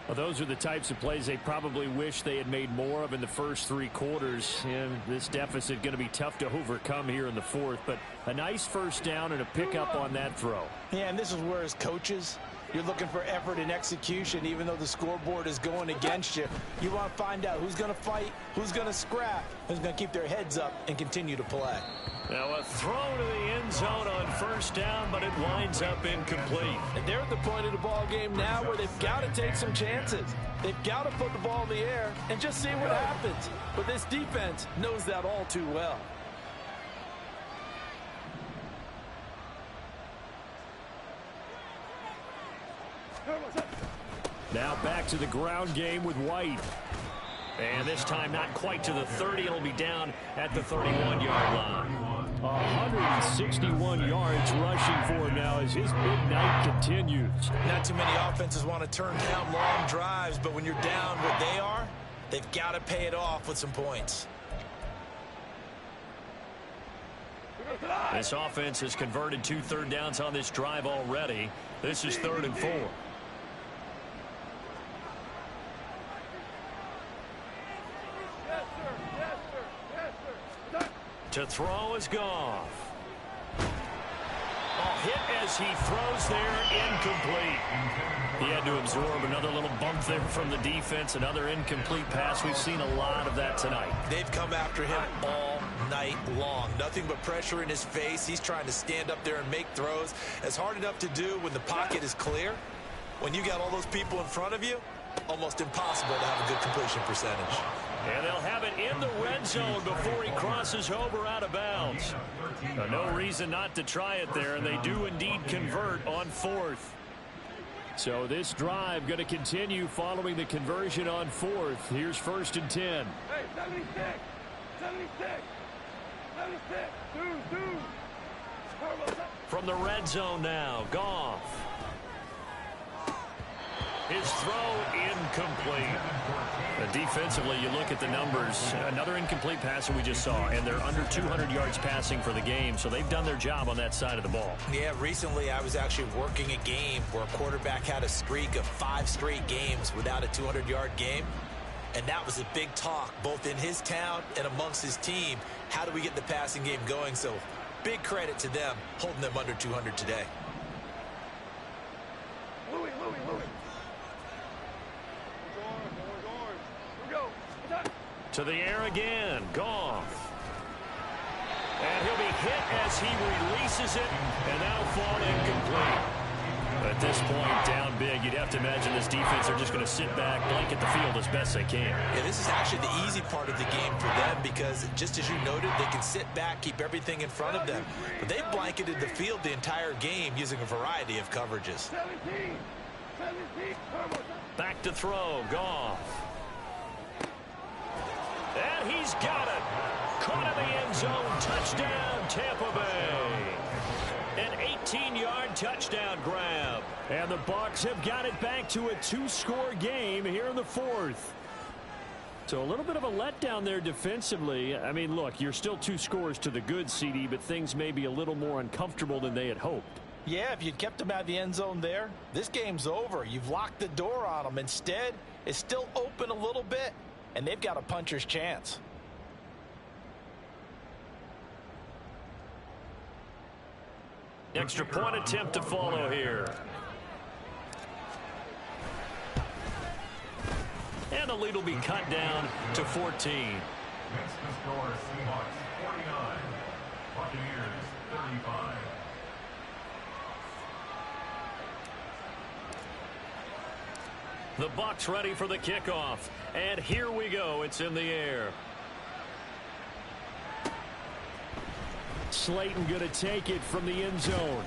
Well, those are the types of plays they probably wish they had made more of in the first 3 quarters. And this deficit going to be tough to overcome here in the 4th. But a nice first down and a pickup on that throw. Yeah, and this is where as coaches, you're looking for effort and execution, even though the scoreboard is going against you. You want to find out who's going to fight, who's going to scrap, who's going to keep their heads up and continue to play. Now a throw to the end zone on 1st down, but it winds up incomplete. And they're at the point of the ball game now where they've got to take some chances. They've got to put the ball in the air and just see what happens. But this defense knows that all too well. Now back to the ground game with White. And this time not quite to the 30. It'll be down at the 31-yard line. 161 yards rushing for him now as his big night continues. Not too many offenses want to turn down long drives, but when you're down what they are, they've got to pay it off with some points. This offense has converted 2 third downs on this drive already. This is 3rd and 4. To throw is Goff. Hit as he throws there, incomplete. He had to absorb another little bump there from the defense, another incomplete pass. We've seen a lot of that tonight. They've come after him all night long. Nothing but pressure in his face. He's trying to stand up there and make throws. It's hard enough to do when the pocket is clear. When you got all those people in front of you, almost impossible to have a good completion percentage. And they'll have it in the red zone before he crosses over out of bounds. No reason not to try it there, and they do indeed convert on 4th. So this drive going to continue following the conversion on 4th. Here's 1st and 10. Hey, 76! 76! 76! Dude! From the red zone now, Goff. His throw incomplete. Defensively, you look at the numbers. Another incomplete pass that we just saw, and they're under 200 yards passing for the game, so they've done their job on that side of the ball. Yeah, recently I was actually working a game where a quarterback had a streak of 5 straight games without a 200-yard game, and that was a big talk both in his town and amongst his team. How do we get the passing game going? So big credit to them holding them under 200 today. Louis. To the air again, Goff. And he'll be hit as he releases it, and now fall incomplete. At this point, down big, you'd have to imagine this defense are just going to sit back, blanket the field as best they can. Yeah, this is actually the easy part of the game for them because, just as you noted, they can sit back, keep everything in front of them. But they've blanketed the field the entire game using a variety of coverages. 17! Back to throw, Goff. And he's got it. Caught in the end zone. Touchdown, Tampa Bay. An 18-yard touchdown grab. And the Bucs have got it back to a 2-score game here in the 4th. So a little bit of a letdown there defensively. I mean, look, you're still 2 scores to the good, CD, but things may be a little more uncomfortable than they had hoped. Yeah, if you'd kept them out of the end zone there, this game's over. You've locked the door on them. Instead, it's still open a little bit, and they've got a puncher's chance. Extra point attempt to follow here. And the lead will be cut down to 14. Next to score, Seahawks 49, Buccaneers 35. The Bucs ready for the kickoff. And here we go. It's in the air. Slayton going to take it from the end zone.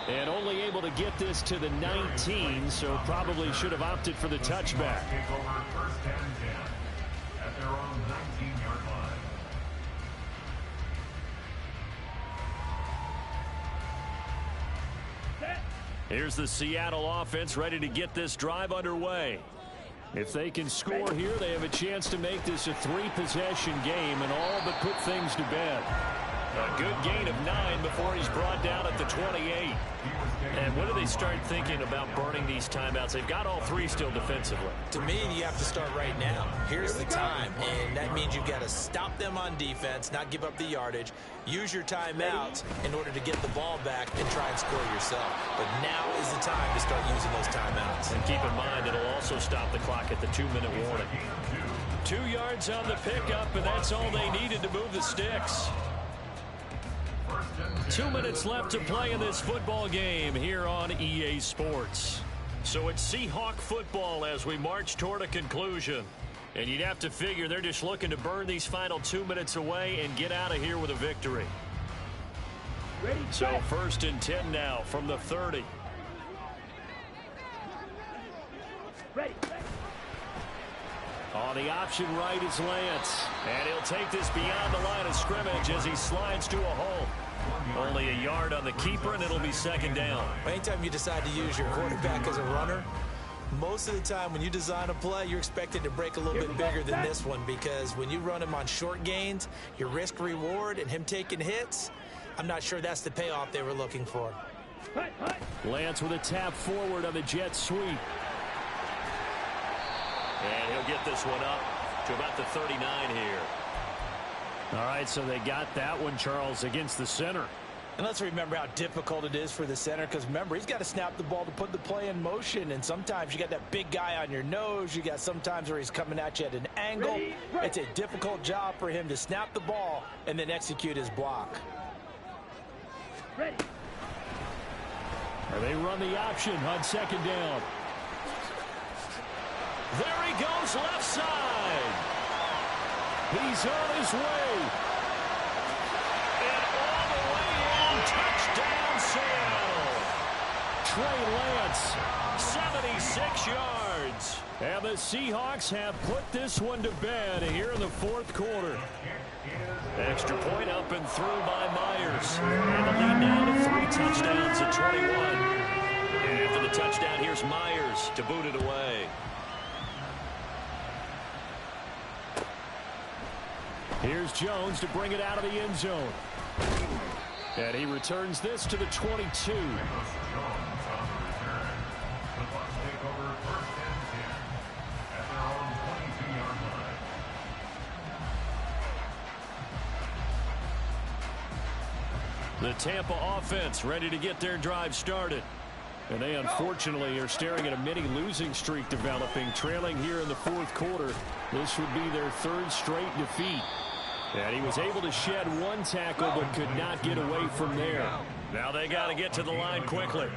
And only able to get this to the 19, so probably should have opted for the touchback. Take over 1st and 10 at their own 19-yard line. Here's the Seattle offense ready to get this drive underway. If they can score here, they have a chance to make this a 3-possession game and all but put things to bed. A good gain of 9 before he's brought down at the 28. And when do they start thinking about burning these timeouts? They've got all 3 still defensively. To me, you have to start right now. Here's the time, and that means you've got to stop them on defense, not give up the yardage, use your timeouts in order to get the ball back and try and score yourself. But now is the time to start using those timeouts. And keep in mind, it'll also stop the clock at the 2-minute warning. 2 yards on the pickup, and that's all they needed to move the sticks. 2 minutes left to play in this football game here on EA Sports. So it's Seahawk football as we march toward a conclusion. And you'd have to figure they're just looking to burn these final 2 minutes away and get out of here with a victory. So 1st and 10 now from the 30. Ready. On the option right is Lance. And he'll take this beyond the line of scrimmage as he slides to a hole. Only a yard on the keeper, and it'll be 2nd down. Anytime you decide to use your quarterback as a runner, Most of the time when you design a play, you're expected to break a little bit bigger than this one, because when you run him on short gains, your risk-reward and him taking hits, I'm not sure that's the payoff they were looking for. Lance with a tap forward on the jet sweep. And he'll get this one up to about the 39 here. All right, so they got that one, Charles, against the center. And let's remember how difficult it is for the center, because remember, he's got to snap the ball to put the play in motion, and sometimes you got that big guy on your nose. You got sometimes where he's coming at you at an angle. It's a difficult job for him to snap the ball and then execute his block. Ready. They run the option on second down. There he goes, left side. He's on his way. And all the way in, touchdown Seattle. Trey Lance, 76 yards. And the Seahawks have put this one to bed here in the fourth quarter. Extra point up and through by Myers. And the lead now to 3 touchdowns at 21. And after the touchdown, here's Myers to boot it away. Here's Jones to bring it out of the end zone. And he returns this to the 22. The Tampa offense ready to get their drive started. And they unfortunately are staring at a mini losing streak developing, trailing here in the fourth quarter. This would be their 3rd straight defeat. And he was able to shed 1 tackle but could not get away from there. Now they got to get to the line quickly.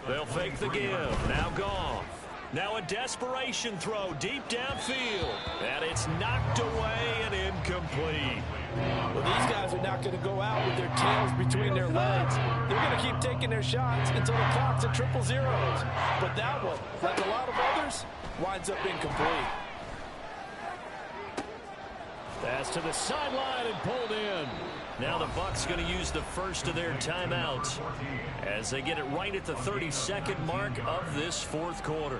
They'll fake the give. Now Goff. Now a desperation throw deep downfield. And it's knocked away and incomplete. Well, these guys are not going to go out with their tails between their legs. They're going to keep taking their shots until the clock's at 000. But that one, like a lot of others, winds up incomplete. Pass to the sideline and pulled in. Now the Bucs going to use the first of their timeouts as they get it right at the 32nd mark of this fourth quarter.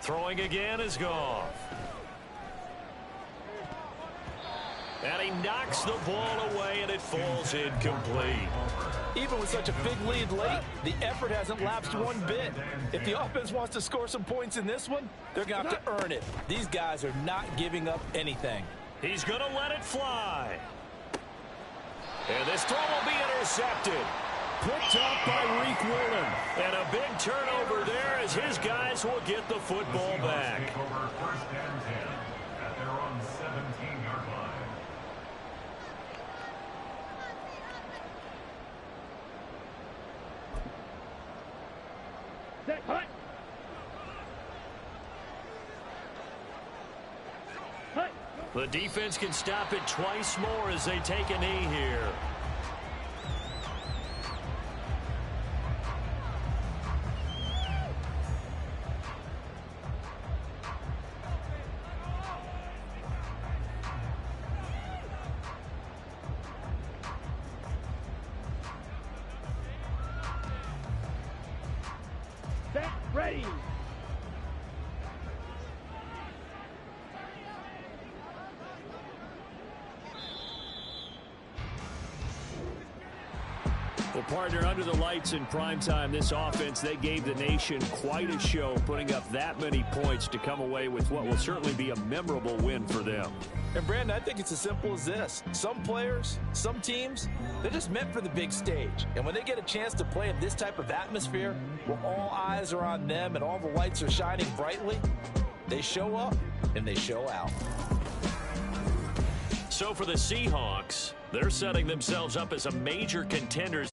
Throwing again is Goff. And he knocks the ball away, and it falls incomplete. Even with such a big lead late, the effort hasn't lapsed one bit. If the offense wants to score some points in this one, they're going to have to earn it. These guys are not giving up anything. He's going to let it fly. And this throw will be intercepted. Picked up by Reek Woolen. And a big turnover there as his guys will get the football back. The defense can stop it twice more as they take a knee here. Set, ready. Well, partner, under the lights in primetime, this offense, they gave the nation quite a show, putting up that many points to come away with what will certainly be a memorable win for them. And, Brandon, I think it's as simple as this. Some players, some teams, they're just meant for the big stage. And when they get a chance to play in this type of atmosphere, where all eyes are on them and all the lights are shining brightly, they show up and they show out. So for the Seahawks, they're setting themselves up as a major contender.